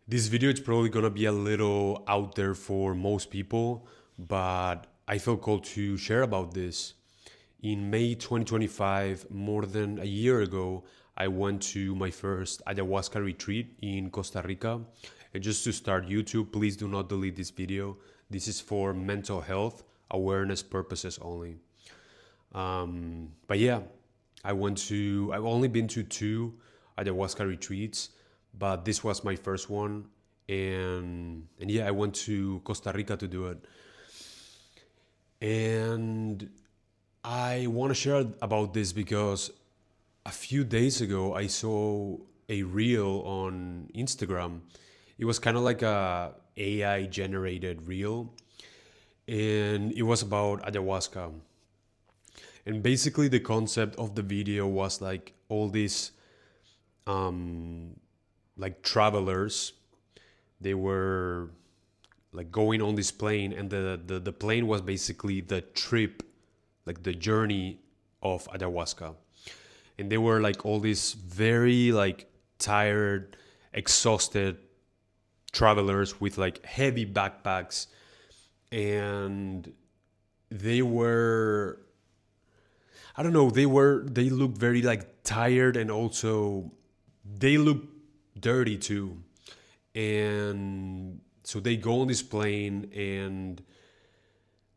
This video is probably gonna be a little out there for most people, but I felt called to share about this. In May 2025, more than a year ago, I went to my first ayahuasca retreat in Costa Rica. And just to start YouTube, please do not delete this video. This is for mental health awareness purposes only. But yeah, I've only been to two ayahuasca retreats, but this was my first one. And yeah, I went to Costa Rica to do it. And I want to share about this because a few days ago I saw a reel on Instagram. It was kind of like a AI generated reel, and it was about ayahuasca. And basically the concept of the video was like all these like travelers. They were like going on this plane, and the plane was basically the trip, like the journey of ayahuasca. And they were like all these very like tired, exhausted travelers with like heavy backpacks, and they were, I don't know, they looked very like tired, and also they look dirty too. And so they go on this plane, and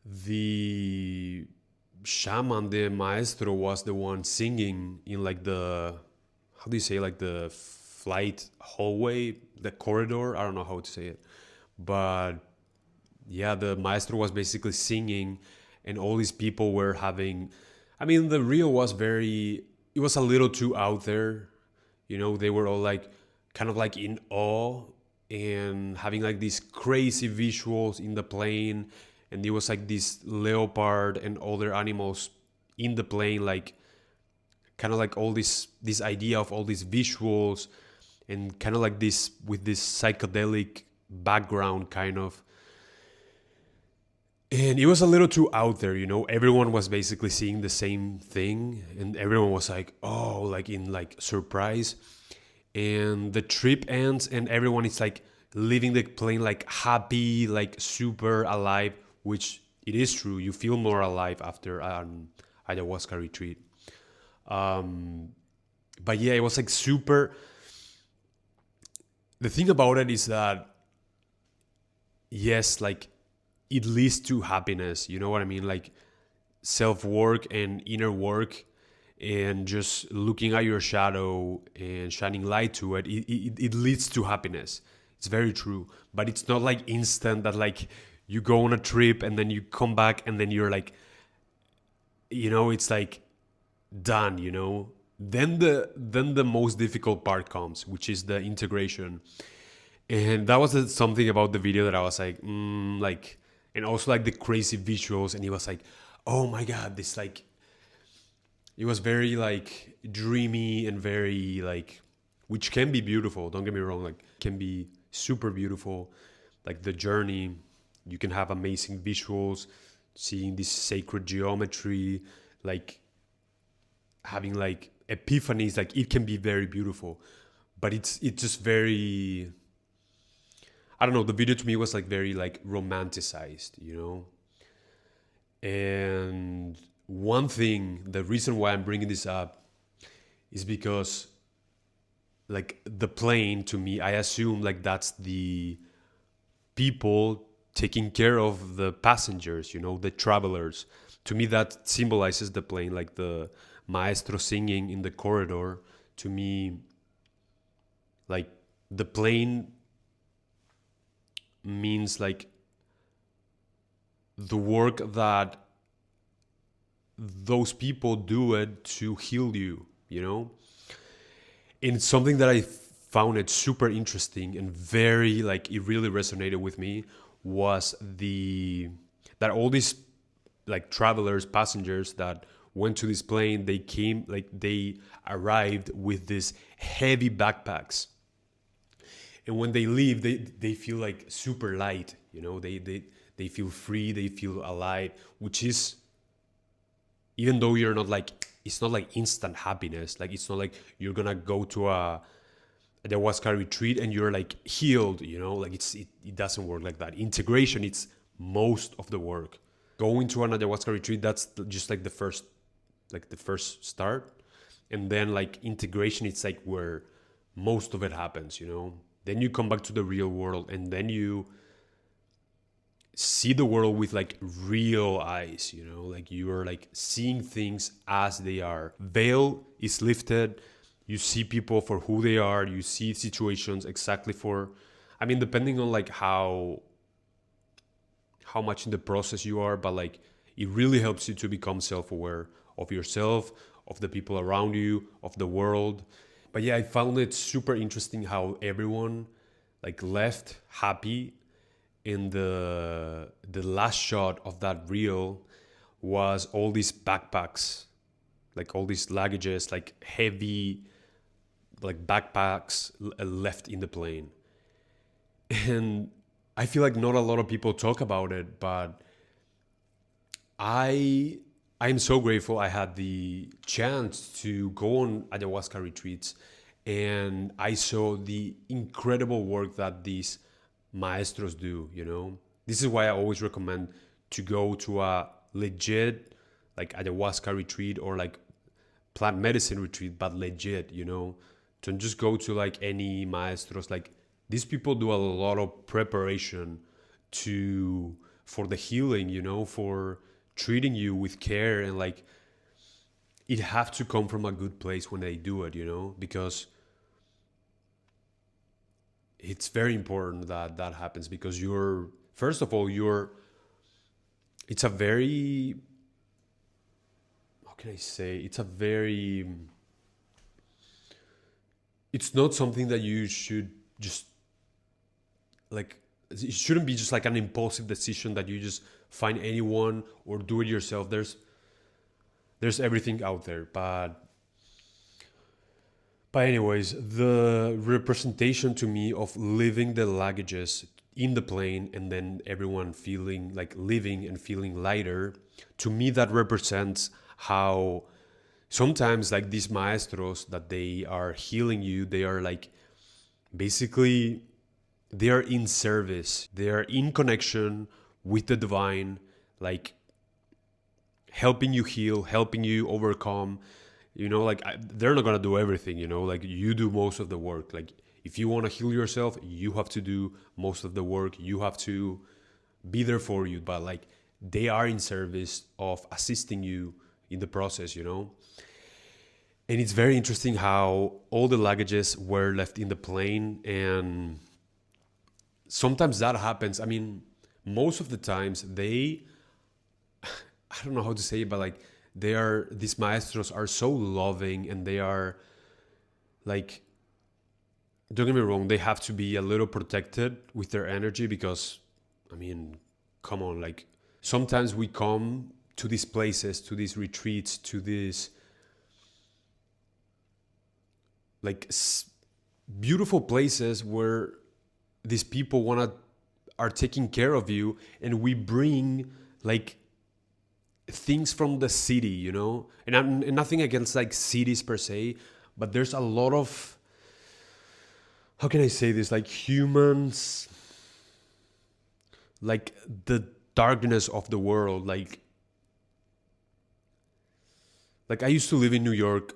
the shaman, the maestro, was the one singing in like the, how do you say, like the flight hallway, the corridor, I don't know how to say it, but yeah, the maestro was basically singing, and all these people were having, I mean, the reel was very, it was a little too out there. They were all like kind of like in awe and having like these crazy visuals in the plane. And there was like this leopard and other animals in the plane, like kind of like all this idea of all these visuals, and kind of like this with this psychedelic background kind of. And it was a little too out there. Everyone was basically seeing the same thing, and everyone was like, oh, like in like surprise. And the trip ends, and everyone is like leaving the plane like happy, like super alive, which it is true. You feel more alive after an ayahuasca retreat. But yeah, it was like super. The thing about it is that, yes, like it leads to happiness. You know what I mean? Like self work and inner work, and just looking at your shadow and shining light to it, it leads to happiness. It's very true. But it's not like instant that like you go on a trip and then you come back and then you're like, it's like done. Then the most difficult part comes, which is the integration. And that was something about the video that I was like, like, and also like the crazy visuals. And he was like, oh my God, this like, it was very like dreamy and very like, which can be beautiful. Don't get me wrong, like can be super beautiful. Like the journey, you can have amazing visuals, seeing this sacred geometry, like having like epiphanies. Like it can be very beautiful, but it's just very, I don't know. The video to me was like very like romanticized. And one thing, the reason why I'm bringing this up is because like the plane, to me, I assume like that's the people taking care of the passengers, the travelers. To me, that symbolizes the plane, like the maestro singing in the corridor. To me, like the plane means like the work that those people do it to heal you. And it's something that I found it super interesting and very like it really resonated with me, was the that all these like travelers, passengers that went to this plane, they came, like they arrived with these heavy backpacks, and when they leave, they feel like super light. They feel free, they feel alive, which is, even though you're not like, it's not like instant happiness. Like it's not like you're gonna go to a ayahuasca retreat and you're like healed, like it doesn't work like that. Integration, it's most of the work. Going to an ayahuasca retreat, that's just like the first start. And then like integration, it's like where most of it happens. Then you come back to the real world and then you see the world with like real eyes. Like you are like seeing things as they are. Veil is lifted. You see people for who they are. You see situations exactly for, I mean, depending on like how much in the process you are, but like it really helps you to become self-aware of yourself, of the people around you, of the world. But yeah, I found it super interesting how everyone like left happy. In the last shot of that reel was all these backpacks, like all these luggages, like heavy like backpacks left in the plane. And I feel like not a lot of people talk about it, but I'm so grateful I had the chance to go on ayahuasca retreats, and I saw the incredible work that these maestros do. This is why I always recommend to go to a legit like ayahuasca retreat or like plant medicine retreat, but legit. Don't just go to like any maestros. Like these people do a lot of preparation to for the healing, for treating you with care, and like it have to come from a good place when they do it, because it's very important that that happens, because you're first of all it's a very, how can I say, it's not something that you should just like, it shouldn't be just like an impulsive decision that you just find anyone or do it yourself. There's everything out there, but anyways, the representation to me of leaving the luggages in the plane and then everyone feeling like living and feeling lighter, to me that represents how sometimes like these maestros that they are healing you, they are like basically they are in service. They are in connection with the divine, like helping you heal, helping you overcome. Like they're not gonna do everything. Like you do most of the work. Like if you want to heal yourself, you have to do most of the work. You have to be there for you, but like they are in service of assisting you in the process. And it's very interesting how all the luggages were left in the plane, and sometimes that happens. I mean, most of the times I don't know how to say it, but like these maestros are so loving, and they are like, don't get me wrong, they have to be a little protected with their energy, because I mean, come on, like sometimes we come to these places, to these retreats, to these like beautiful places where these people are taking care of you, and we bring like things from the city. And nothing against like cities per se, but there's a lot of, how can I say this, like humans, like the darkness of the world, like I used to live in New York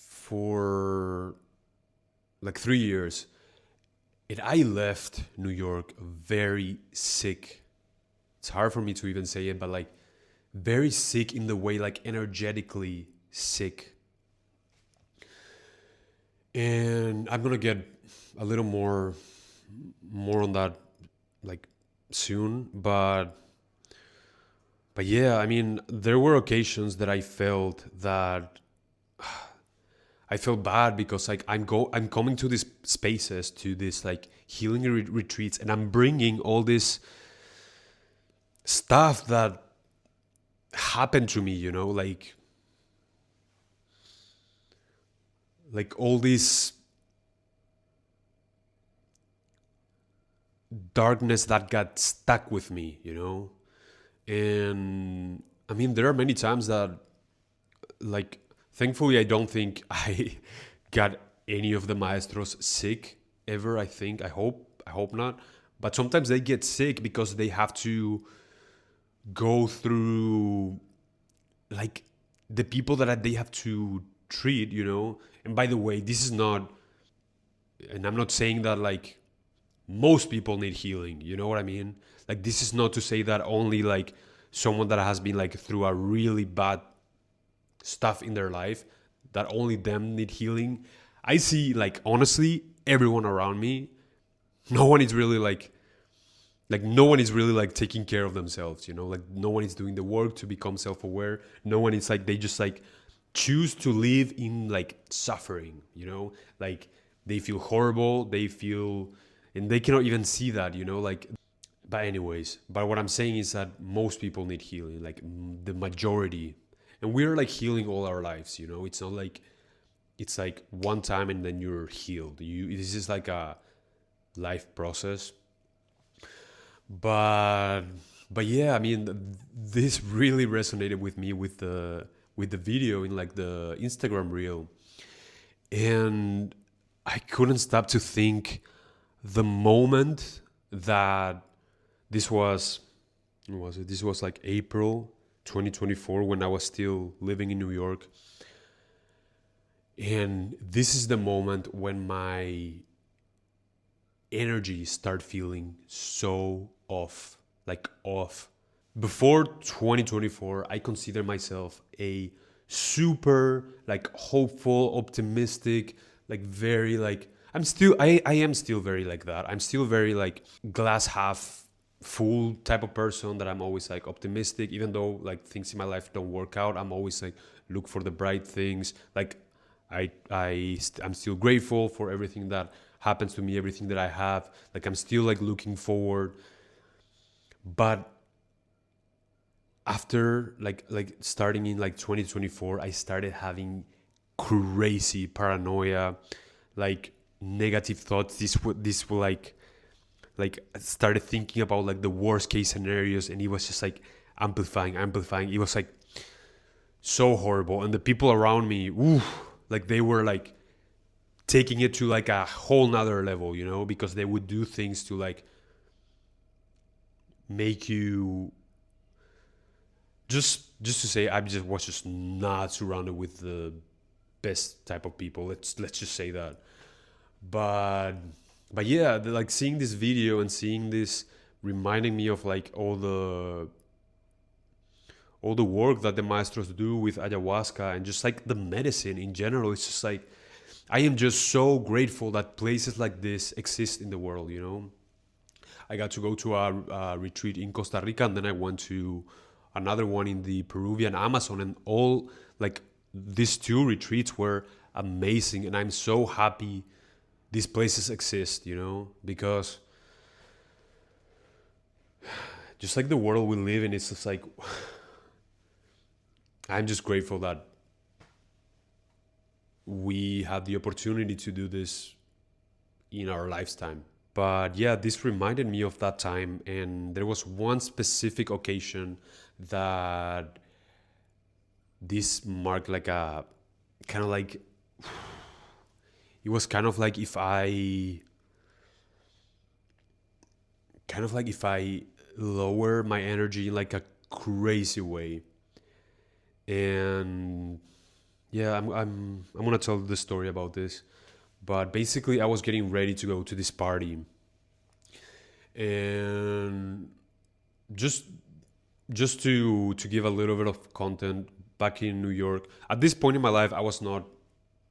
for like 3 years, and I left New York very sick. It's hard for me to even say it, but like very sick in the way, like energetically sick. And I'm gonna get a little more on that like soon, but yeah, I mean, there were occasions that I felt that I felt bad, because like I'm coming to these spaces, to this like healing retreats, and I'm bringing all this stuff that happened to me, like all this darkness that got stuck with me. And I mean, there are many times that, like, thankfully I don't think I got any of the maestros sick ever. I think. I hope not. But sometimes they get sick because they have to go through like the people that they have to treat. And by the way, this is not, and I'm not saying that like most people need healing. You know what I mean? Like, this is not to say that only like someone that has been like through a really bad stuff in their life, that only them need healing. I see, like, honestly, everyone around me, no one is really like no one is really like taking care of themselves. Like, no one is doing the work to become self-aware. No one is like, they just like choose to live in like suffering. Like, they feel horrible, they feel, and they cannot even see that. Like, but anyways, but what I'm saying is that most people need healing, like the majority. And we're like healing all our lives. It's not like it's like one time and then you're healed. This is like a life process. But but yeah, I mean, this really resonated with me with the video in like the Instagram reel. And I couldn't stop to think the moment that this was, when was it? This was like April 2024, when I was still living in New York. And this is the moment when my energy start feeling so off, like off. Before 2024, I consider myself a super like hopeful, optimistic, like very like, I am still very like that. I'm still very like glass half full type of person, that I'm always like optimistic, even though like things in my life don't work out. I'm always like look for the bright things. Like, I'm still grateful for everything that happens to me, everything that I have. Like, I'm still like looking forward. But after like starting in like 2024, I started having crazy paranoia, like negative thoughts. This will like I started thinking about like the worst case scenarios, and it was just like amplifying. It was like so horrible. And the people around me, ooh, like they were like taking it to like a whole nother level, because they would do things to like make you just to say, I just was just not surrounded with the best type of people. Let's just say that. But yeah, like seeing this video and seeing this reminding me of like all the work that the maestros do with ayahuasca, and just like the medicine in general. It's just like, I am just so grateful that places like this exist in the world. I got to go to a retreat in Costa Rica, and then I went to another one in the Peruvian Amazon, and all like these two retreats were amazing. And I'm so happy these places exist, because just like the world we live in, it's just like, I'm just grateful that we had the opportunity to do this in our lifetime. But yeah, this reminded me of that time. And there was one specific occasion that this marked like a kind of like, it was kind of like if I lower my energy in like a crazy way. And yeah, I'm gonna tell the story about this. But basically, I was getting ready to go to this party, and just to give a little bit of content, back in New York, at this point in my life, I was not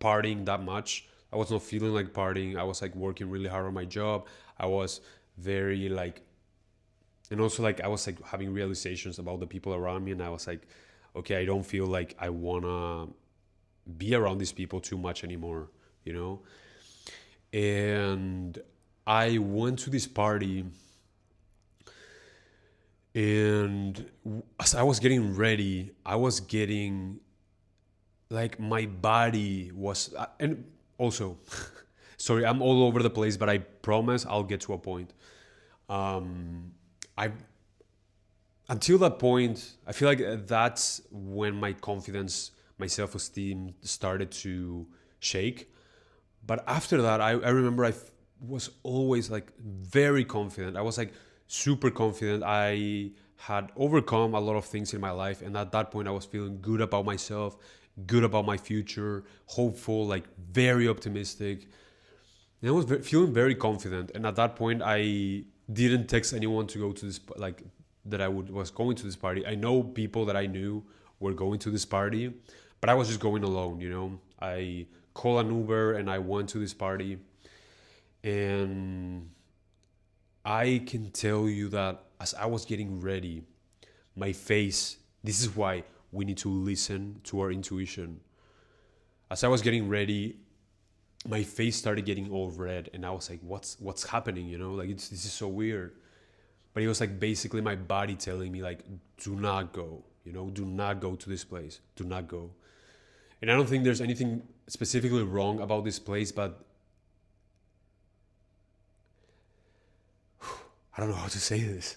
partying that much. I was not feeling like partying. I was like working really hard on my job. I was very like, and also like I was like having realizations about the people around me, and I was like, okay, I don't feel like I wanna be around these people too much anymore, you know? And I went to this party, and as I was getting ready, I was getting like, my body was, and also, sorry, I'm all over the place, but I promise I'll get to a point. I Until that point, I feel like that's when my confidence, my self-esteem started to shake. But after that, I remember was always like very confident. I was like super confident. I had overcome a lot of things in my life. And at that point, I was feeling good about myself, good about my future, hopeful, like very optimistic. And I was feeling very confident. And at that point, I didn't text anyone to go to this, like, that was going to this party. I know people that I knew were going to this party, but I was just going alone, you know. I called an Uber and I went to this party. And I can tell you that as I was getting ready, my face, this is why we need to listen to our intuition. As I was getting ready, my face started getting all red and I was like, what's happening, you know? Like this is so weird. But it was like basically my body telling me like, do not go, you know, do not go to this place. Do not go. And I don't think there's anything specifically wrong about this place, but I don't know how to say this.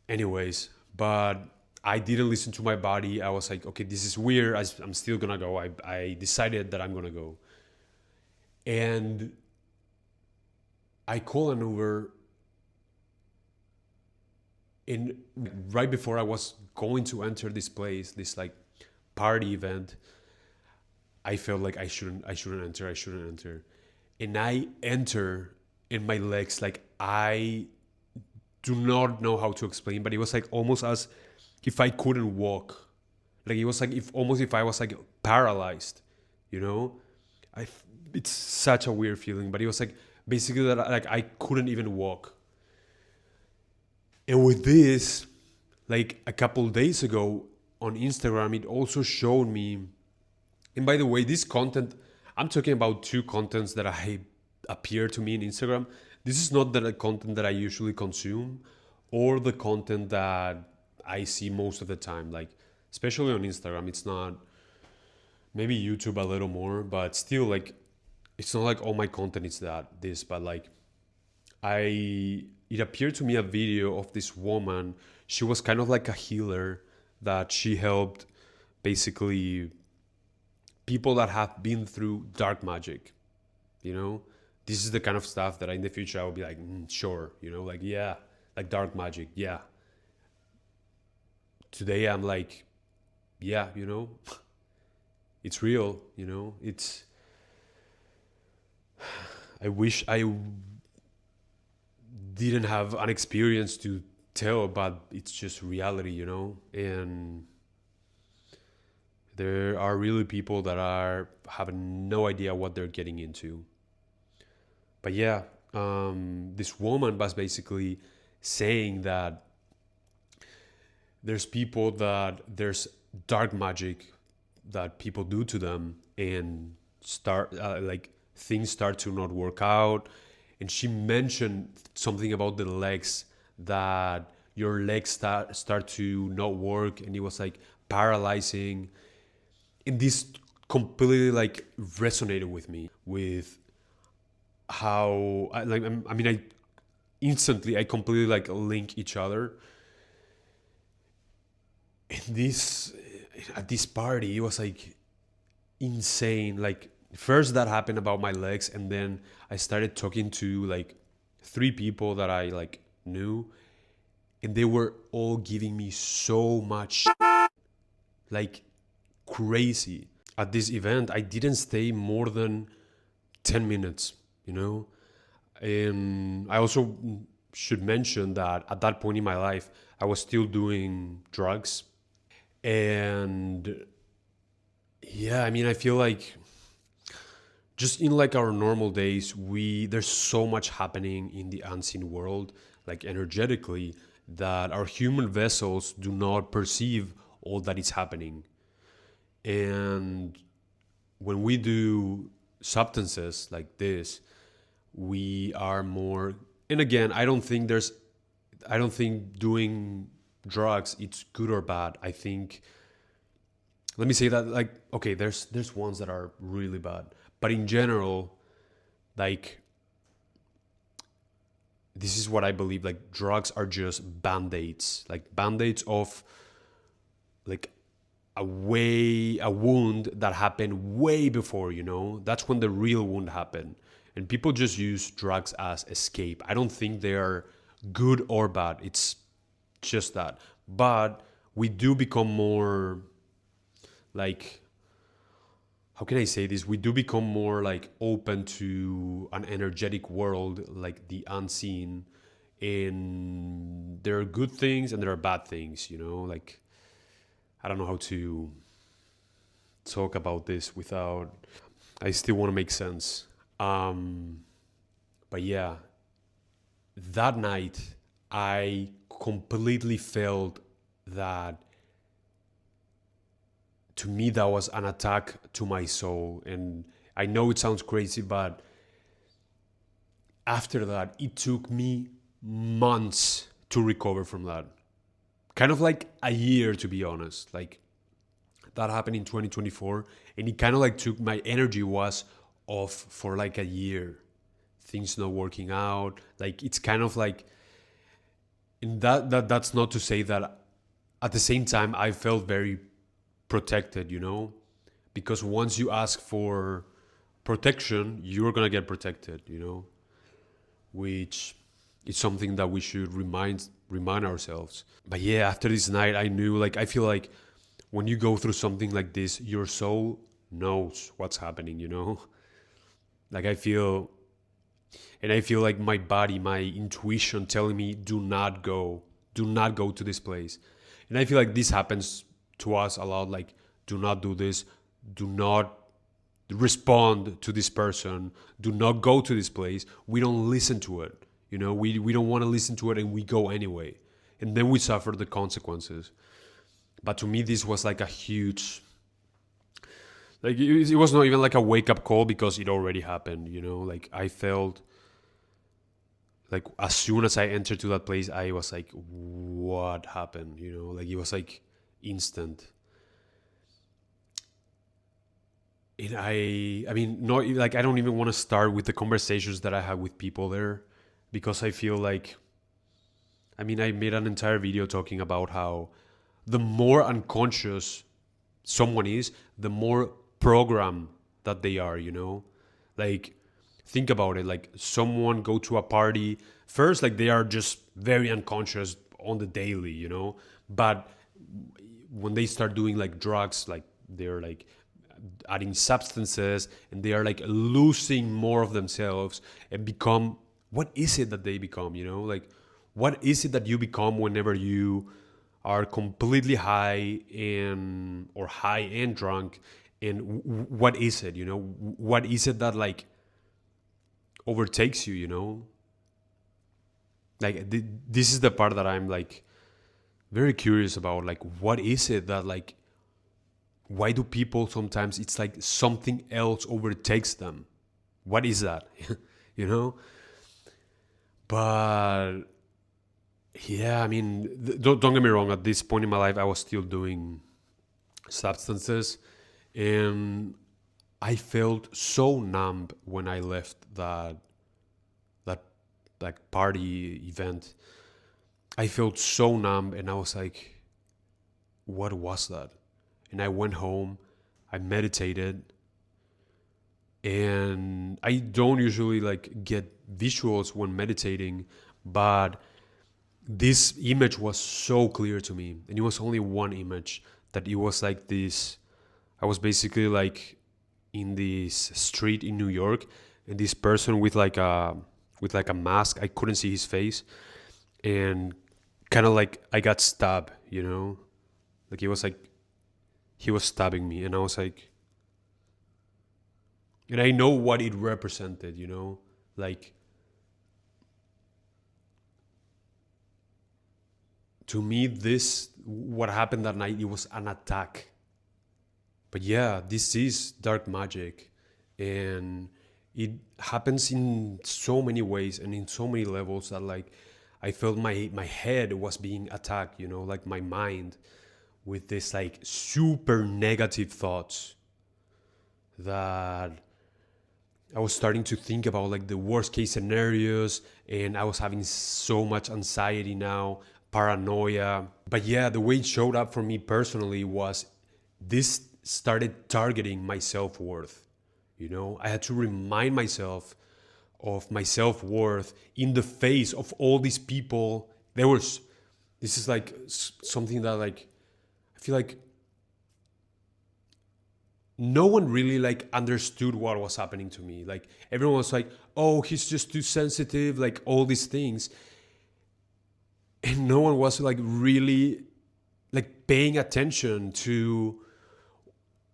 Anyways, but I didn't listen to my body. I was like, okay, this is weird. I'm still gonna go. I decided that I'm gonna go. And I call an Uber. And right before I was going to enter this place, this like party event, I felt like I shouldn't enter. And I enter and my legs, like I do not know how to explain, but it was like almost as if I couldn't walk. Like it was like if I was like paralyzed, you know? I it's such a weird feeling, but it was like basically that like I couldn't even walk. And with this, like a couple days ago on Instagram, it also showed me. And by the way, this content, I'm talking about two contents that I appear to me in Instagram. This is not the content that I usually consume or the content that I see most of the time. Like, especially on Instagram, it's not, maybe YouTube a little more, but still, like, it's not like all my content is this, but like, it appeared to me a video of this woman. She was kind of like a healer that she helped basically people that have been through dark magic, you know. This is the kind of stuff that in the future I would be like, sure, you know, like, yeah, like dark magic, yeah. Today I'm like, yeah, you know, it's real, you know. It's, I wish I didn't have an experience to tell, but it's just reality, you know. And there are really people that are having no idea what they're getting into. But yeah, this woman was basically saying that there's dark magic that people do to them, and start like things start to not work out. And she mentioned something about the legs, that your legs start to not work, and it was like paralyzing. And this completely like resonated with me, with how I instantly I completely like link each other. And this, at this party, it was like insane. Like first that happened about my legs, and then I started talking to like three people that I like knew, and they were all giving me so much like crazy. At this event I didn't stay more than 10 minutes, you know. And I also should mention that at that point in my life I was still doing drugs. And yeah, I mean, I feel like just in like our normal days, there's so much happening in the unseen world, like energetically, that our human vessels do not perceive all that is happening. And when we do substances like this, we are more, and again, I don't think doing drugs it's good or bad. I think, let me say that, like, okay, there's ones that are really bad, but in general, like, this is what I believe, like drugs are just band-aids, like band-aids of like a wound that happened way before, that's when the real wound happened. And people just use drugs as escape. I don't think they are good or bad. It's just that. But we do become more like, how can I say this? We do become more like open to an energetic world, like the unseen. And there are good things and there are bad things, like I don't know how to talk about this without. I still want to make sense. Um, but yeah, that night I completely felt that, to me, that was an attack to my soul. And I know it sounds crazy, but after that, it took me months to recover from that. Kind of like a year, to be honest. Like, that happened in 2024, and it kind of like took, my energy was off for like a year. Things not working out. Like, it's kind of like, and that's not to say that at the same time I felt very protected, because once you ask for protection, you're gonna get protected, which is something that we should remind ourselves. But yeah, after this night, I knew, like, I feel like when you go through something like this, your soul knows what's happening, Like, I feel like my body, my intuition telling me, do not go to this place. And I feel like this happens to us a lot. Like, do not do this, do not respond to this person, do not go to this place. We don't listen to it. We don't want to listen to it, and we go anyway. And then we suffer the consequences. But to me, this was like a huge, like, it was not even like a wake up call, because it already happened, Like, I felt like as soon as I entered to that place, I was like, what happened? Like, it was like instant. And I mean, not like, I don't even want to start with the conversations that I had with people there, because I feel like, I mean, I made an entire video talking about how the more unconscious someone is, the more programmed that they are, Like, think about it. Like, someone go to a party first, like, they are just very unconscious on the daily, But when they start doing like drugs, like, they're like adding substances, and they are like losing more of themselves and become, what is it that they become, Like, what is it that you become whenever you are completely high and or high and drunk? And what is it, what is it that like overtakes you, Like, this is the part that I'm like very curious about. Like, what is it that, like, why do people sometimes, it's like something else overtakes them? What is that? you know but yeah, I mean, don't get me wrong, at this point in my life I was still doing substances, and I felt so numb when I left that like party event. I felt so numb, and I was like, what was that? And I went home, I meditated, and I don't usually like get visuals when meditating, but this image was so clear to me, and it was only one image, that it was like this. I was basically like in this street in New York, and this person with like a mask. I couldn't see his face, and kind of like I got stabbed, like it was like he was stabbing me, and I was like, and I know what it represented, like, to me, this, what happened that night, it was an attack. But yeah, this is dark magic, and it happens in so many ways and in so many levels that, like, I felt my head was being attacked, like my mind, with this like super negative thoughts, that I was starting to think about like the worst case scenarios, and I was having so much anxiety now, paranoia. But yeah, the way it showed up for me personally was this started targeting my self-worth. I had to remind myself of my self-worth in the face of all these people. This is like something that, like, I feel like no one really like understood what was happening to me. Like, everyone was like, oh, he's just too sensitive, like all these things. And no one was like really like paying attention to.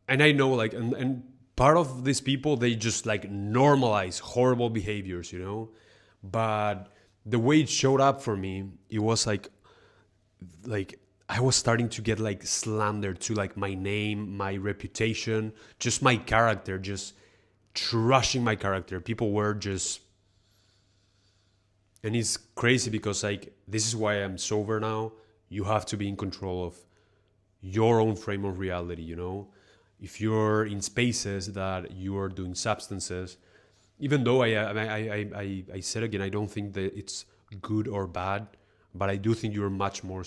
And I know, like, and part of these people, they just like normalize horrible behaviors. But the way it showed up for me, it was like I was starting to get like slandered to like my name, my reputation, just my character, just trashing my character. People were just. And it's crazy because, like, this is why I'm sober now. You have to be in control of your own frame of reality. If you're in spaces that you are doing substances, even though I said again, I don't think that it's good or bad, but I do think you're much more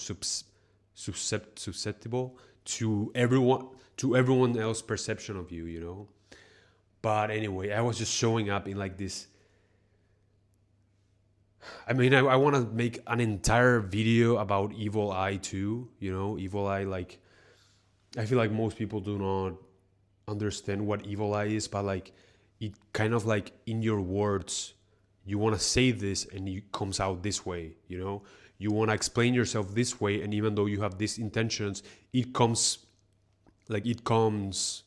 susceptible to everyone else's perception of you. But anyway, I was just showing up in like this. I mean, I want to make an entire video about Evil Eye too. Evil Eye, like, I feel like most people do not understand what Evil Eye is, but like, it kind of like in your words, you want to say this and it comes out this way. You want to explain yourself this way, and even though you have these intentions, it comes it comes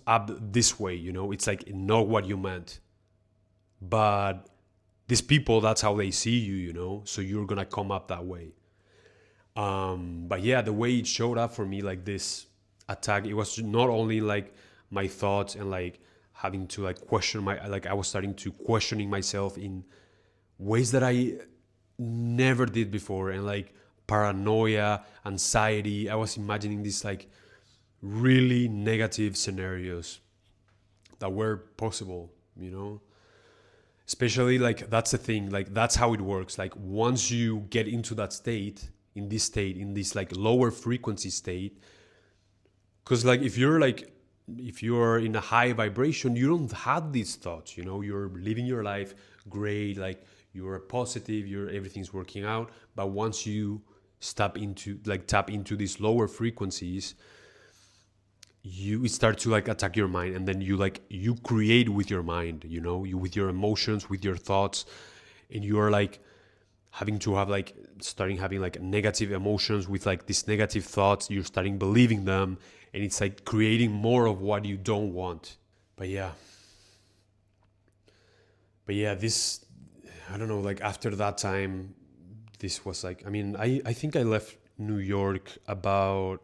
up this way. It's like not what you meant, but these people, that's how they see you. So you're gonna come up that way. But yeah, the way it showed up for me, like this attack, it was not only like my thoughts and like having to like question I was starting to questioning myself in ways that I never did before, and like paranoia, anxiety. I was imagining these like really negative scenarios that were possible. Especially, like, that's the thing, like, that's how it works. Like, once you get into that state, in this like lower frequency state, because like if you're in a high vibration, you don't have these thoughts. You're living your life great, like you're positive, everything's working out. But once you tap into these lower frequencies, you start to like attack your mind, and then you create with your mind, you with your emotions, with your thoughts, and you're like starting having like negative emotions with like these negative thoughts. You're starting believing them, and it's like creating more of what you don't want. But yeah, this, I don't know, like after that time, this was like, I mean, I think I left New York about,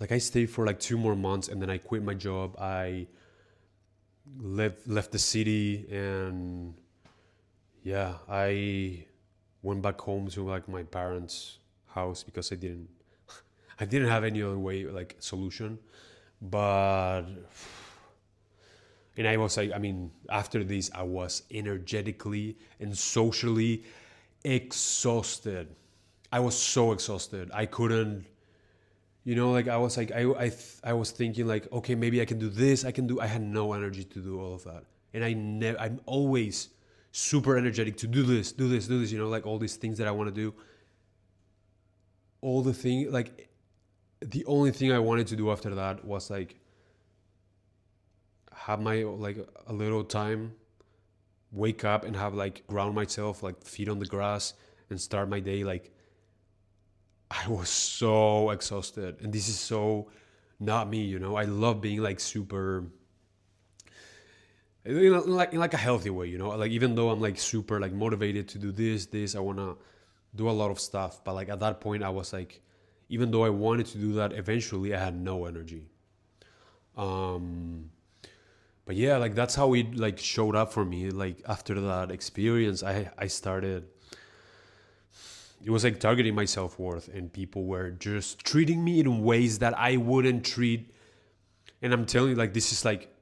like, I stayed for like 2 more months, and then I quit my job. I left the city, and yeah, I went back home to like my parents' house because I didn't have any other way, like, solution. But and I was like, I mean, after this, I was energetically and socially exhausted. I was so exhausted. I couldn't, like, I was like, I was thinking like, okay, maybe I can do this. I had no energy to do all of that. And I'm always super energetic to do this, like all these things that I want to do. All the thing, like, the only thing I wanted to do after that was like have my like a little time, wake up and have like ground myself, like feet on the grass, and start my day. Like, I was so exhausted, and this is so not me. I love being like super, in like a healthy way. Like, even though I'm like super like motivated to do this, I wanna do a lot of stuff. But like at that point, I was like, even though I wanted to do that, eventually I had no energy. Um, but yeah, like that's how it like showed up for me. Like after that experience, I started. It was like targeting my self worth, and people were just treating me in ways that I wouldn't treat. And I'm telling you, like, this is like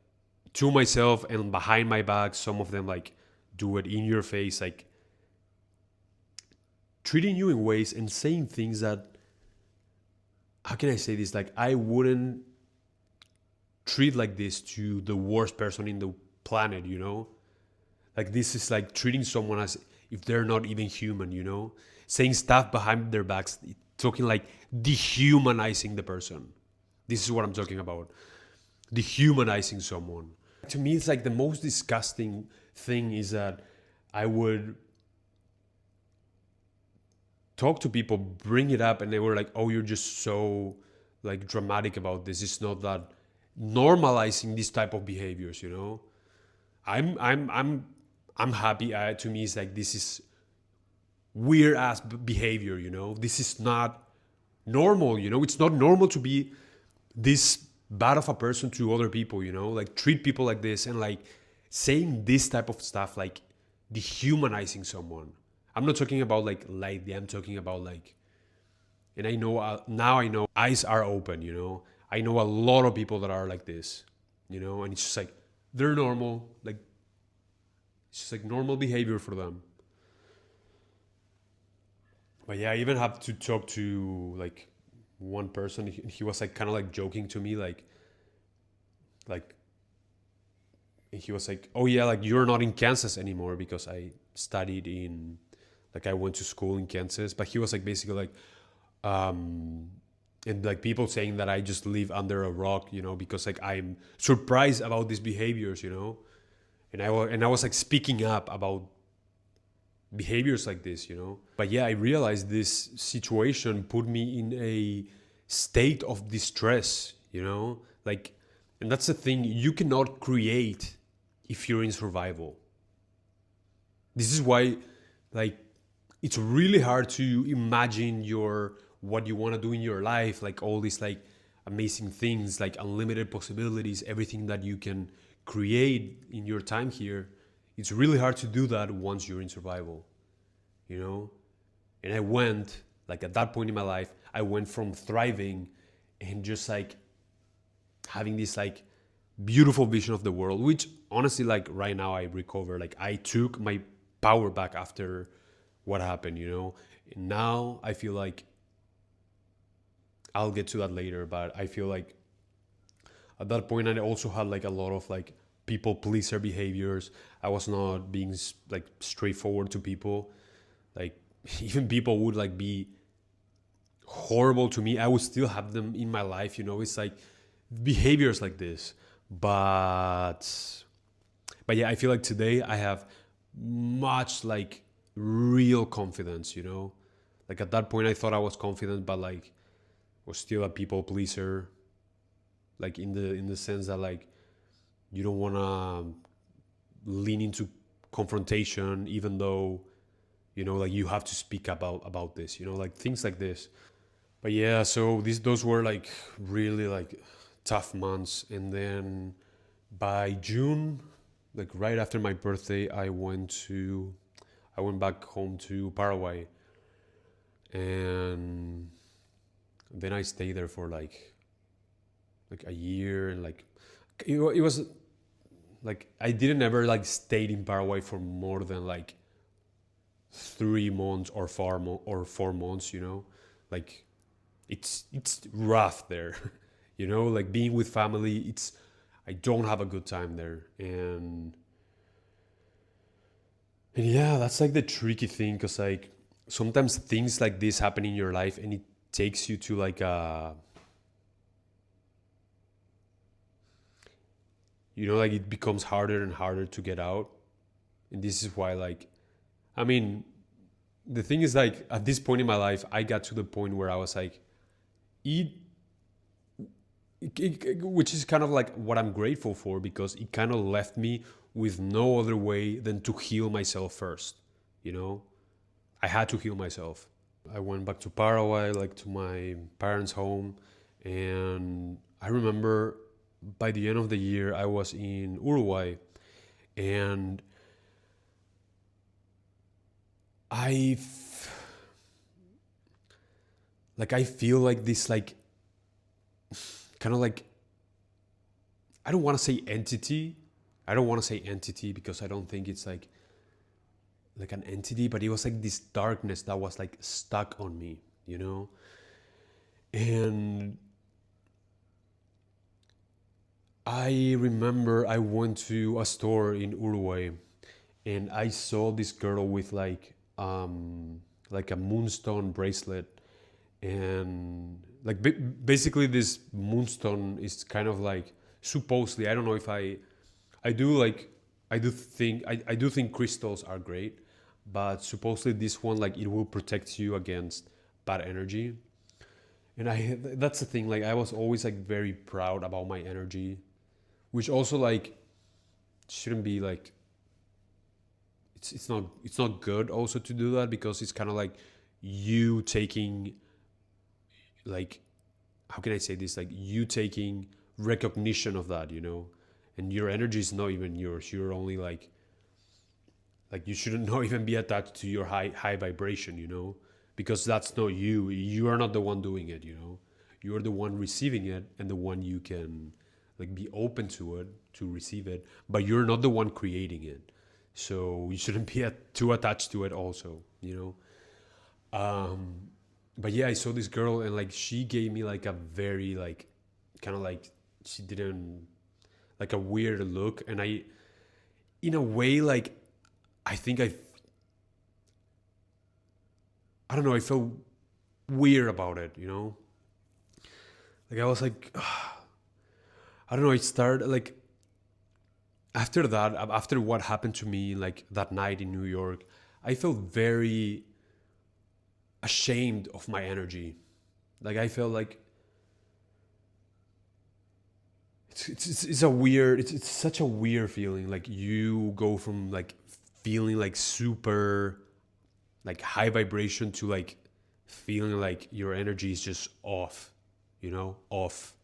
to myself and behind my back. Some of them like do it in your face, like treating you in ways and saying things that how can I say this? Like, I wouldn't treat like this to the worst person in the planet, you know? Like, this is like treating someone as if they're not even human, you know? Saying stuff behind their backs, talking like dehumanizing the person. This is what I'm talking about. Dehumanizing someone. To me, it's like the most disgusting thing is that I would talk to people, bring it up, and they were like, "Oh, you're just so like dramatic about this. It's not that." Normalizing this type of behaviors, you know. I'm happy. To me, it's like this is weird ass behavior, you know. This is not normal, you know. It's not normal to be this bad of a person to other people, you know. Like treat people like this and like saying this type of stuff, like dehumanizing someone. I'm not talking about like lightly. I'm talking about like, and I know now I know eyes are open, you know. I know a lot of people that are like this, you know, and it's just like they're normal, like it's just like normal behavior for them. But yeah, I even have to talk to like one person. He was like kind of like joking to me, like he was like, "Oh yeah, like you're not in Kansas anymore," because I studied in, like I went to school in Kansas. But he was like basically like, um, and like people saying that I just live under a rock, you know, because like I'm surprised about these behaviors, you know, and I was like speaking up about behaviors like this, you know. But yeah, I realized this situation put me in a state of distress, you know, like, and that's the thing, you cannot create if you're in survival. This is why, like, it's really hard to imagine your what you want to do in your life, like all these like amazing things, like unlimited possibilities, everything that you can create in your time here. It's really hard to do that once you're in survival, you know. And I went, like at that point in my life, I went from thriving and just like having this like beautiful vision of the world, which honestly, like right now I recover, like I took my power back after what happened, you know. And now I feel like I'll get to that later, but I feel like at that point I also had like a lot of like people pleaser behaviors. I was not being like straightforward to people. Like even people would like be horrible to me, I would still have them in my life, you know. It's like behaviors like this. But yeah, I feel like today I have much like real confidence, you know. Like at that point I thought I was confident, but like was still a people pleaser, like in the sense that like you don't want to lean into confrontation, even though, you know, like you have to speak about this, you know, like things like this. But yeah, so those were like really like tough months. And then by June, like right after my birthday, I went back home to Paraguay, and then I stayed there for like a year. And like it was like I didn't ever like stayed in Paraguay for more than like 3 months or 4 months, you know. Like it's rough there. You know, like being with family, it's I don't have a good time there. And yeah, that's like the tricky thing, because like sometimes things like this happen in your life and it takes you to like a, you know, like it becomes harder and harder to get out. And this is why, like, I mean, the thing is, like, at this point in my life, I got to the point where I was like, eat, which is kind of like what I'm grateful for, because it kind of left me with no other way than to heal myself first. You know, I had to heal myself. I went back to Paraguay, like to my parents' home, and I remember by the end of the year, I was in Uruguay, and I like I feel like this like kind of like, I don't want to say entity. I don't want to say entity because I don't think it's like an entity, but it was like this darkness that was like stuck on me, you know? And I remember I went to a store in Uruguay and I saw this girl with like a moonstone bracelet, and like basically this moonstone is kind of like, supposedly, I don't know if I do like I do think crystals are great, but supposedly this one, like, it will protect you against bad energy. And I that's the thing, like I was always like very proud about my energy, which also like shouldn't be like, it's not good also to do that, because it's kind of like you taking, like, how can I say this, like you taking recognition of that, and your energy is not even yours. You're only like you shouldn't not even be attached to your high vibration, because that's not you. You are not the one doing it, you're the one receiving it, and the one you can like be open to it, to receive it, but you're not the one creating it. So you shouldn't be too attached to it also, um but yeah, I saw this girl, and like she gave me like a very like kind of like, she didn't, like, a weird look, and I, in a way, like, I think I don't know, I felt weird about it, like I was like, I don't know, it started like, after that, after what happened to me like that night in New York, I felt very ashamed of my energy. Like I felt like it's a weird, it's such a weird feeling. Like you go from like feeling like super like high vibration to like feeling like your energy is just off, off.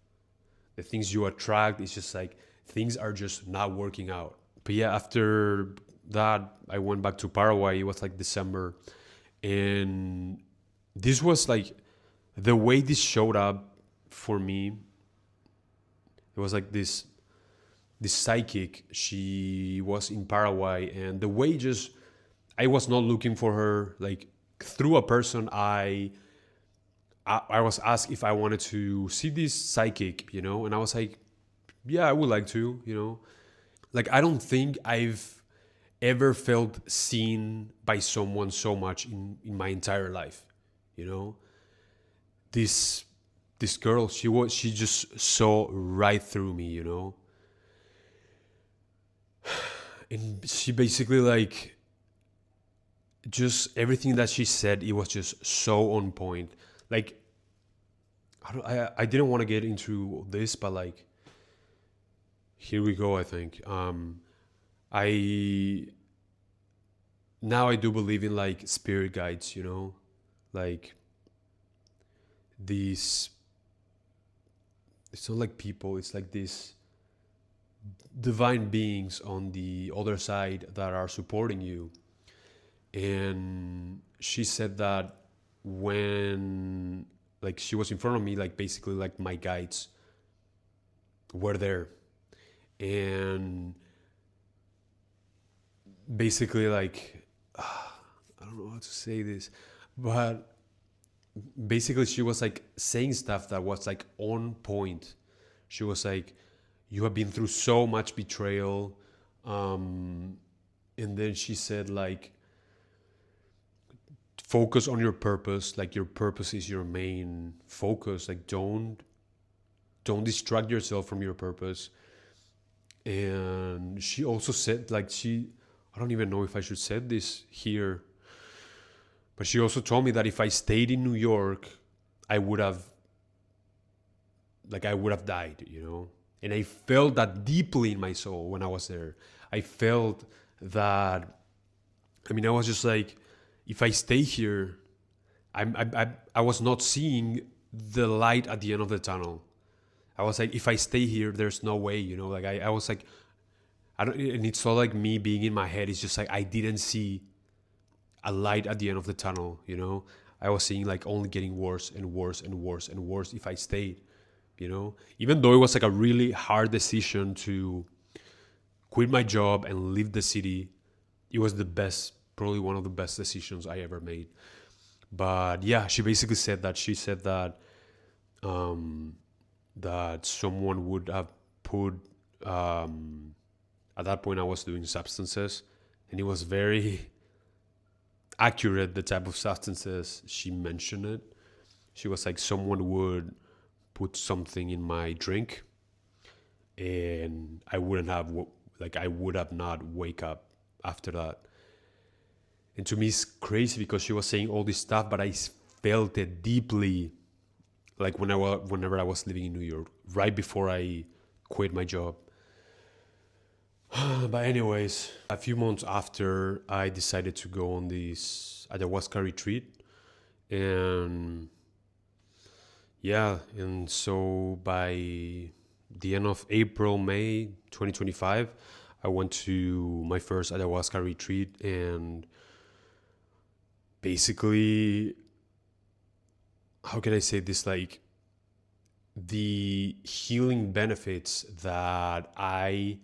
The things you attract, it's just like things are just not working out. But yeah, after that, I went back to Paraguay. It was like December, and this was like the way this showed up for me. It was like this psychic. She was in Paraguay, and the way just, I was not looking for her. Like through a person, I was asked if I wanted to see this psychic, and I was like, yeah, I would like to. Like I don't think I've ever felt seen by someone so much in my entire life. You know, this this girl, she just saw right through me, and she basically like, just everything that she said, it was just so on point. Like I didn't want to get into this, but like here we go. I think I now I do believe in like spirit guides, like these. It's not like people. It's like these divine beings on the other side that are supporting you. And she said that when like she was in front of me, like basically like my guides were there, and basically like I don't know how to say this, but basically she was like saying stuff that was like on point. She was like, you have been through so much betrayal, and then she said like, focus on your purpose. Like your purpose is your main focus. Like don't distract yourself from your purpose. And she also said like, I don't even know if I should say this here, but she also told me that if I stayed in New York, I would have I would have died, And I felt that deeply in my soul when I was there. I felt that, I mean, I was just like, if I stay here, I was not seeing the light at the end of the tunnel. I was like, if I stay here, there's no way, Like I was like, I don't, and it's all like me being in my head. It's just like I didn't see a light at the end of the tunnel, I was seeing like only getting worse and worse and worse and worse if I stayed, Even though it was like a really hard decision to quit my job and leave the city, it was the best, probably one of the best decisions I ever made. But yeah, she basically said that. She said that um, that someone would have put. At that point, I was doing substances, and it was very accurate the type of substances she mentioned it. She was like, someone would put something in my drink, and I wouldn't have like I would have not wake up after that. And to me, it's crazy because she was saying all this stuff, but I felt it deeply, like whenever I was living in New York, right before I quit my job. But anyways, a few months after, I decided to go on this ayahuasca retreat, and yeah, and so by the end of April, May 2025, I went to my first ayahuasca retreat, and basically, how can I say this? Like, the healing benefits that I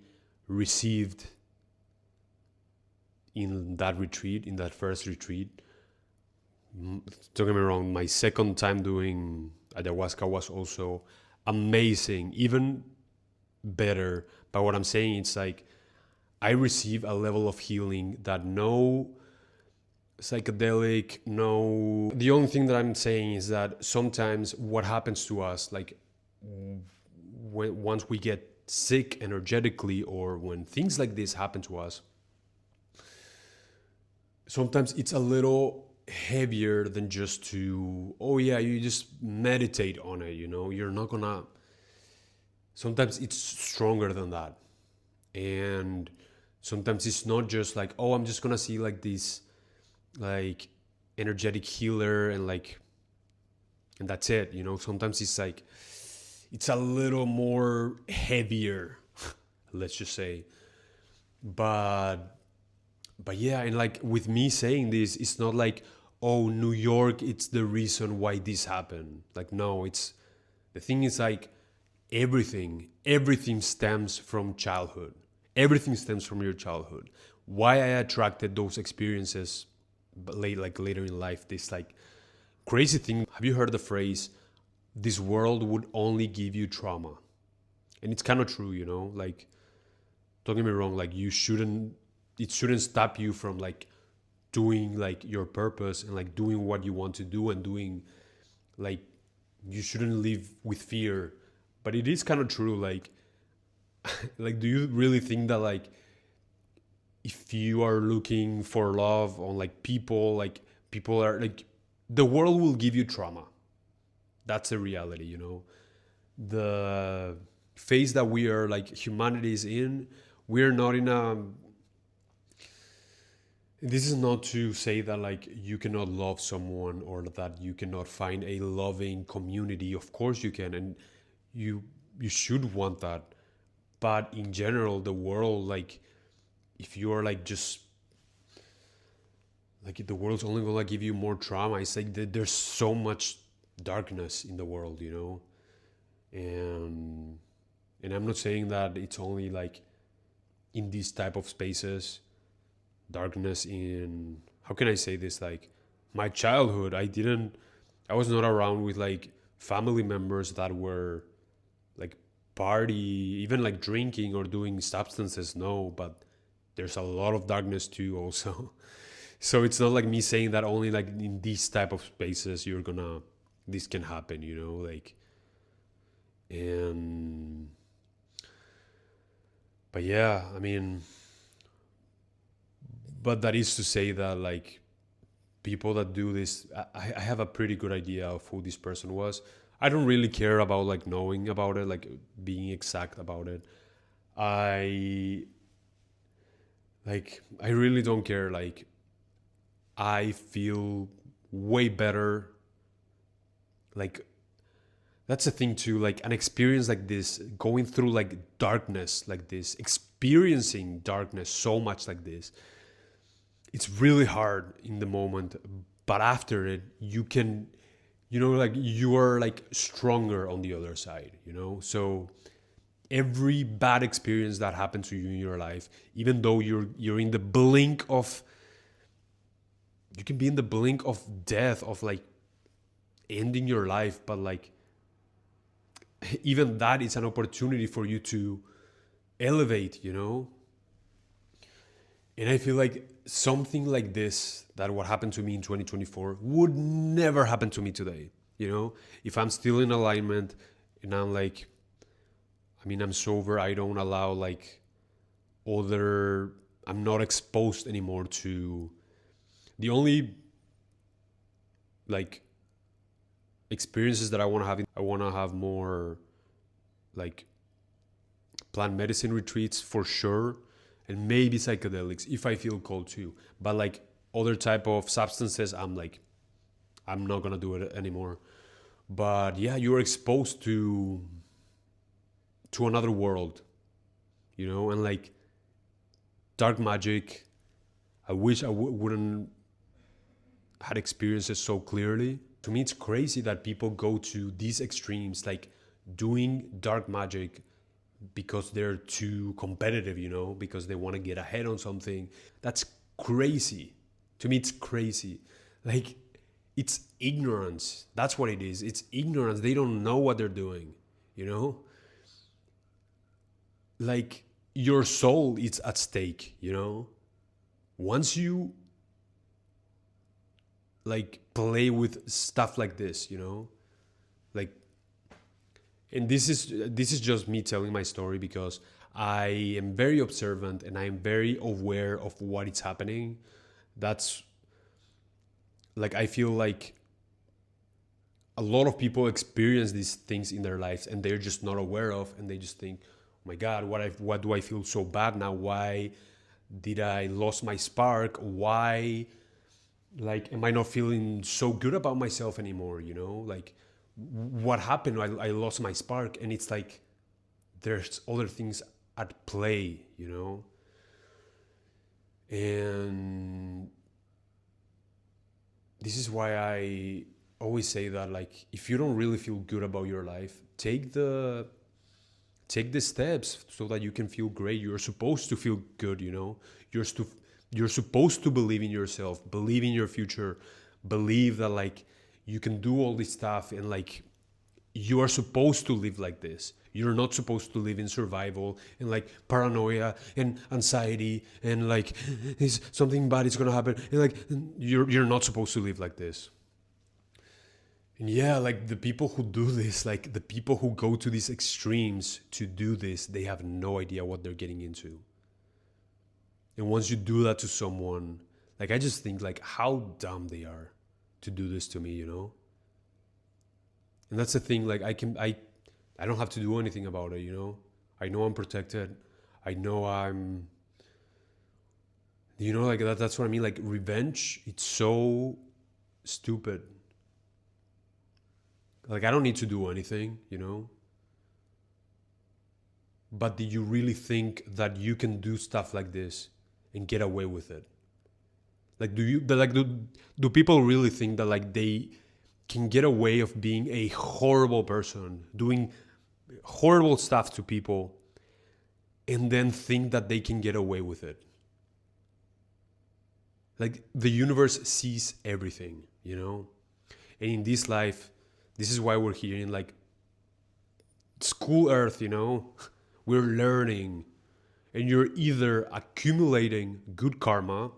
received in that retreat, in that first retreat, don't get me wrong, my second time doing ayahuasca was also amazing, even better. But what I'm saying, it's like I receive a level of healing that no psychedelic, no. The only thing that I'm saying is that sometimes what happens to us, like once we get sick energetically, or when things like this happen to us, sometimes it's a little heavier than just to, oh yeah, you just meditate on it, you're not gonna. Sometimes it's stronger than that. And sometimes it's not just like, oh, I'm just gonna see like this, like, energetic healer, and like, and that's it. Sometimes it's like, it's a little more heavier, let's just say. But yeah, and like with me saying this, it's not like, oh, New York, it's the reason why this happened. Like, no, it's, the thing is like, everything stems from childhood. Everything stems from your childhood. Why I attracted those experiences, but later in life, this like crazy thing. Have you heard the phrase, this world would only give you trauma? And it's kind of true, like, don't get me wrong, like, it shouldn't stop you from like doing like your purpose, and like doing what you want to do, and doing, like, you shouldn't live with fear. But it is kind of true, like, like, do you really think that, like, if you are looking for love on like people, like, people are like, the world will give you trauma? That's a reality, the phase that we are, like, humanity is in. We're not in a, this is not to say that like you cannot love someone, or that you cannot find a loving community. Of course you can, and you you should want that. But in general, the world, like, if you are like, just like, the world's only gonna give you more trauma. It's like there's so much darkness in the world, and I'm not saying that it's only like in these type of spaces. Darkness in, how can I say this, like, my childhood, I was not around with like family members that were like party, even like drinking or doing substances. No, but there's a lot of darkness too also. So it's not like me saying that only like in these type of spaces this can happen, like. And but yeah, I mean, but that is to say that, like, people that do this, I have a pretty good idea of who this person was. I don't really care about like knowing about it, like being exact about it. I I really don't care. Like, I feel way better. Like, that's the thing too. Like, an experience like this, going through like darkness like this, experiencing darkness so much like this, it's really hard in the moment. But after it, you can, like, you are like stronger on the other side. So every bad experience that happened to you in your life, even though you're in the blink of, you can be in the blink of death, of like ending your life, but like, even that is an opportunity for you to elevate, And I feel like something like this, that what happened to me in 2024, would never happen to me today. If I'm still in alignment and I'm like, I'm sober, I don't allow like other, I'm not exposed anymore to the only like experiences that I want to have. I want to have more like plant medicine retreats for sure, and maybe psychedelics if I feel called to. But like other type of substances, I'm like, I'm not gonna do it anymore. But yeah, you're exposed to another world, and like dark magic. I wish I wouldn't had experiences so clearly. To me, it's crazy that people go to these extremes, like doing dark magic because they're too competitive, because they want to get ahead on something. That's crazy. To me, it's crazy. Like, it's ignorance. That's what it is. It's ignorance. They don't know what they're doing, you know? Like, your soul is at stake, Once you like play with stuff like this, like, and this is just me telling my story because I am very observant and I am very aware of what is happening. That's like, I feel like a lot of people experience these things in their lives and they're just not aware of, and they just think, oh my god, what do I feel so bad now? Why did I lost my spark? Why, like, am I not feeling so good about myself anymore? Like, what happened? I lost my spark. And it's like, there's other things at play, and this is why I always say that, like, if you don't really feel good about your life, take the steps so that you can feel great. You're supposed to feel good, you're stu- you're supposed to believe in yourself, believe in your future, believe that like you can do all this stuff, and like you are supposed to live like this. You're not supposed to live in survival and like paranoia and anxiety and like, is something bad is gonna happen, and like you're not supposed to live like this. And yeah, like the people who do this, like the people who go to these extremes to do this, they have no idea what they're getting into. And once you do that to someone, like I just think like how dumb they are to do this to me. And that's the thing, like I don't have to do anything about it. I know I'm protected. I know I'm, like that's what I mean. Like revenge, it's so stupid. Like I don't need to do anything. But do you really think that you can do stuff like this and get away with it? Like, do people really think that like they can get away of being a horrible person, doing horrible stuff to people, and then think that they can get away with it? Like the universe sees everything. And in this life, this is why we're here in like school earth. We're learning, and you're either accumulating good karma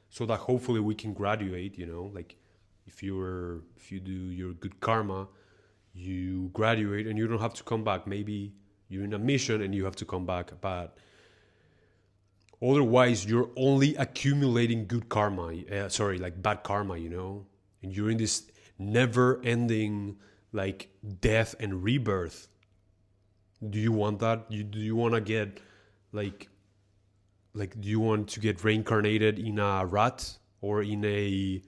so that hopefully we can graduate. Like if you do your good karma, you graduate and you don't have to come back. Maybe you're in a mission and you have to come back, but otherwise you're only accumulating good karma, sorry, like bad karma. And you're in this never ending like death and rebirth. Do you want that? Do you want to get like do you want to get reincarnated in a rat or in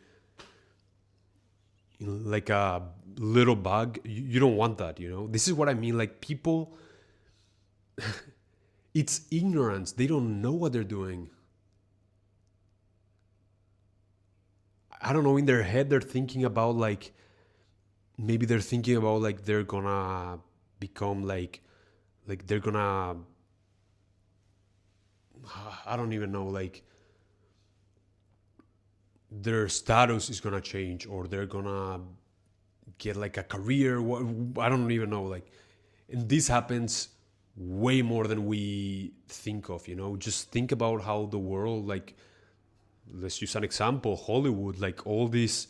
like a little bug? You don't want that. This is what I mean. Like people, it's ignorance. They don't know what they're doing. I don't know. In their head, they're thinking about like, maybe they're thinking about like they're gonna become like they're gonna, I don't even know, like their status is gonna change or they're gonna get like a career. I don't even know. Like And this happens way more than we think of, just think about how the world, like, let's use an example, Hollywood, like all these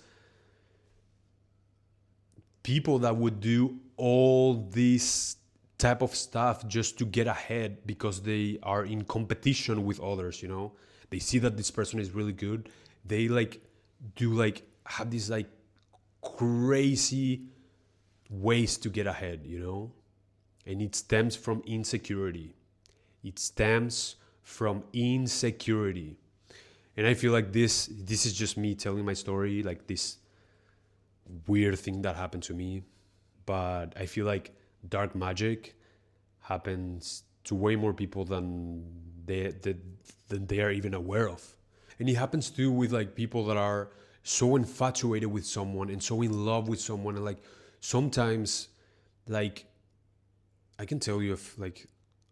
people that would do all this type of stuff just to get ahead because they are in competition with others, they see that this person is really good, they like do like have these like crazy ways to get ahead, and it stems from insecurity. It stems from insecurity. And I feel like this is just me telling my story, like this weird thing that happened to me. But I feel like dark magic happens to way more people than they are even aware of. And it happens too with like people that are so infatuated with someone and so in love with someone, and like sometimes, like, I can tell you, if like,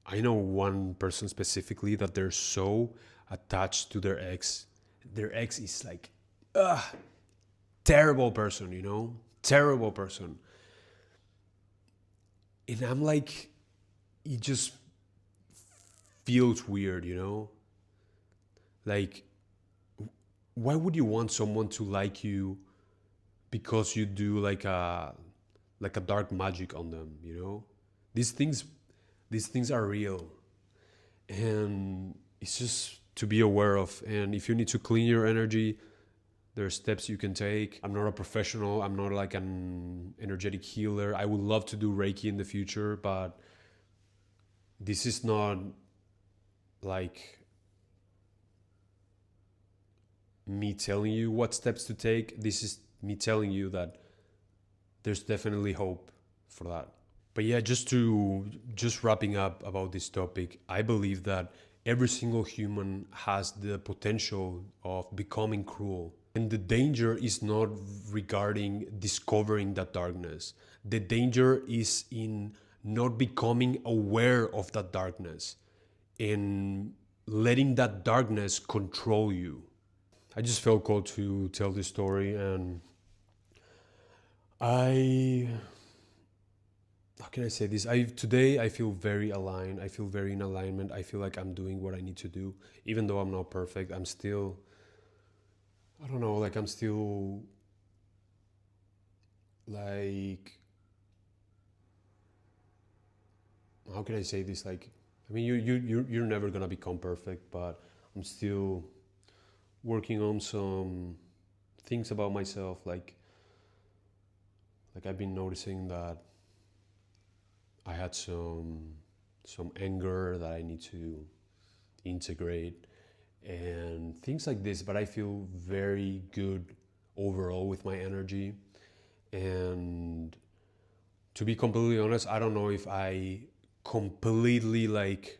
I know one person specifically that they're so attached to their ex. Their ex is like, terrible person, terrible person. And I'm like, it just feels weird, Like, why would you want someone to like you because you do like a dark magic on them, These things these things are real, and it's just to be aware of. And if you need to clean your energy, there are steps you can take. I'm not a professional, I'm not like an energetic healer. I would love to do Reiki in the future, but this is not like me telling you what steps to take. This is me telling you that there's definitely hope for that. But yeah, just wrapping up about this topic, I believe that every single human has the potential of becoming cruel. And the danger is not regarding discovering that darkness. The danger is in not becoming aware of that darkness and letting that darkness control you. I just felt called to tell this story, and I how can I say this? Today I feel very aligned. I feel very in alignment. I feel like I'm doing what I need to do, even though I'm not perfect. I'm still, I don't know, like I'm still like, how can I say this? Like, I mean, you're never gonna become perfect, but I'm still working on some things about myself. Like I've been noticing that I had some anger that I need to integrate and things like this, but I feel very good overall with my energy. And to be completely honest, I don't know if I completely like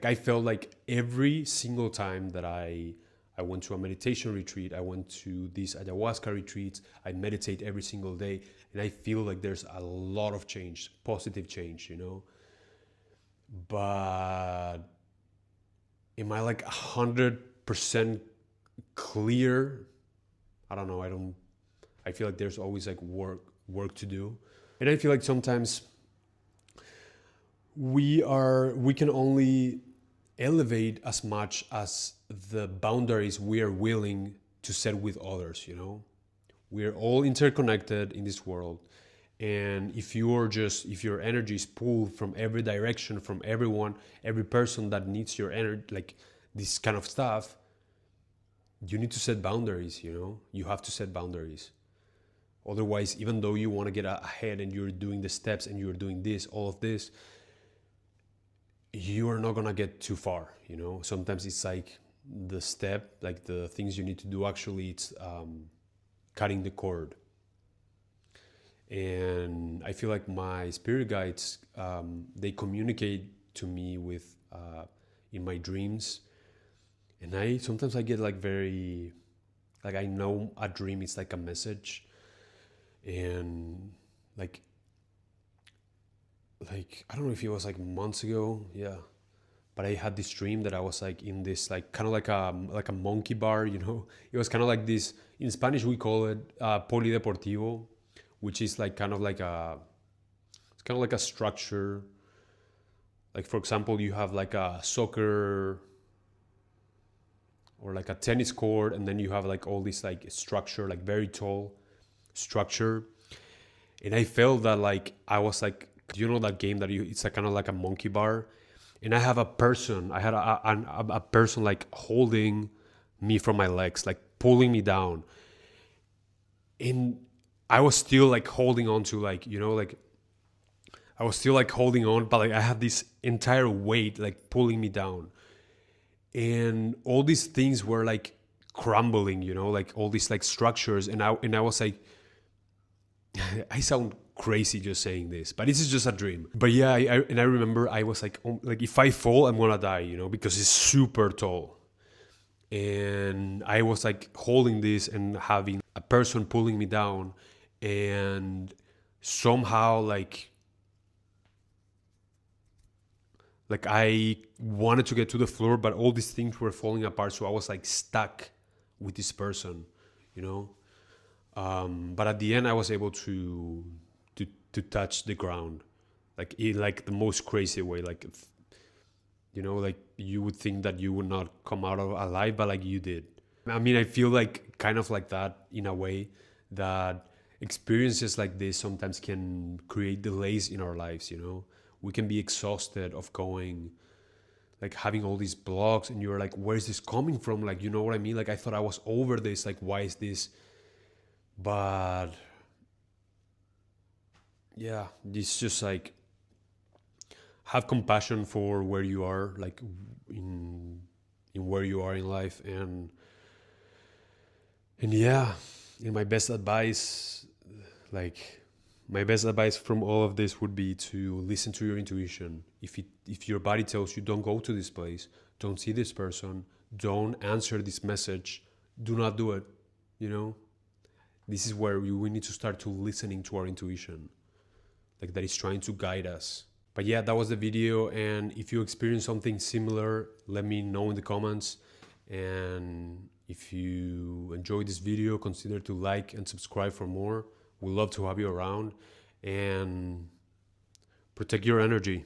I felt like every single time that I went to a meditation retreat, I went to these ayahuasca retreats, I meditate every single day, and I feel like there's a lot of change, positive change, But am I like 100% clear? I don't know. I feel like there's always like work to do. And I feel like sometimes we can only elevate as much as the boundaries we are willing to set with others, We're all interconnected in this world. And if your energy is pulled from every direction, from everyone, every person that needs your energy, like this kind of stuff, you need to set boundaries, You have to set boundaries. Otherwise, even though you want to get ahead and you're doing the steps and you're doing this, all of this, you are not going to get too far, Sometimes it's like the step, like the things you need to do, actually, it's cutting the cord. And I feel like my spirit guides, they communicate to me with in my dreams. And I get like very, like I know a dream is like a message. And like I don't know if it was like months ago, yeah, but I had this dream that I was like in this like kind of like a monkey bar, It was kind of like this. In Spanish we call it polideportivo, which is like kind of like kind of like a structure. Like for example, you have like a soccer or like a tennis court, and then you have like all this like structure, like very tall structure. And I felt that like I was like, you know that game that it's like kind of like a monkey bar, and I have a person, I had a person like holding me from my legs, like pulling me down, and I was still like holding on to, like, you know, like I was still like holding on, but like I had this entire weight like pulling me down, and all these things were like crumbling, you know, like all these like structures, and I was like, I sound crazy just saying this, but this is just a dream. But yeah, I remember I was like, oh, like if I fall, I'm gonna die, you know, because it's super tall. And I was like holding this and having a person pulling me down, and somehow like I wanted to get to the floor, but all these things were falling apart, so I was like stuck with this person, you know. But at the end, I was able to touch the ground, like in like the most crazy way. Like, you know, like you would think that you would not come out of alive, but like you did. I mean, I feel like kind of like that in a way, that experiences like this sometimes can create delays in our lives. You know, we can be exhausted of going, like having all these blocks, and you're like, where is this coming from? Like, you know what I mean? Like, I thought I was over this. Like, why is this? But yeah, it's just like have compassion for where you are, like in where you are in life, and yeah, in my best advice, like my best advice from all of this would be to listen to your intuition. If your body tells you don't go to this place, don't see this person, don't answer this message, do not do it. You know, this is where we need to start to listening to our intuition, like that is trying to guide us. But yeah, that was the video, and if you experience something similar, let me know in the comments. And if you enjoyed this video, consider to like and subscribe for more. We'd love to have you around, and protect your energy.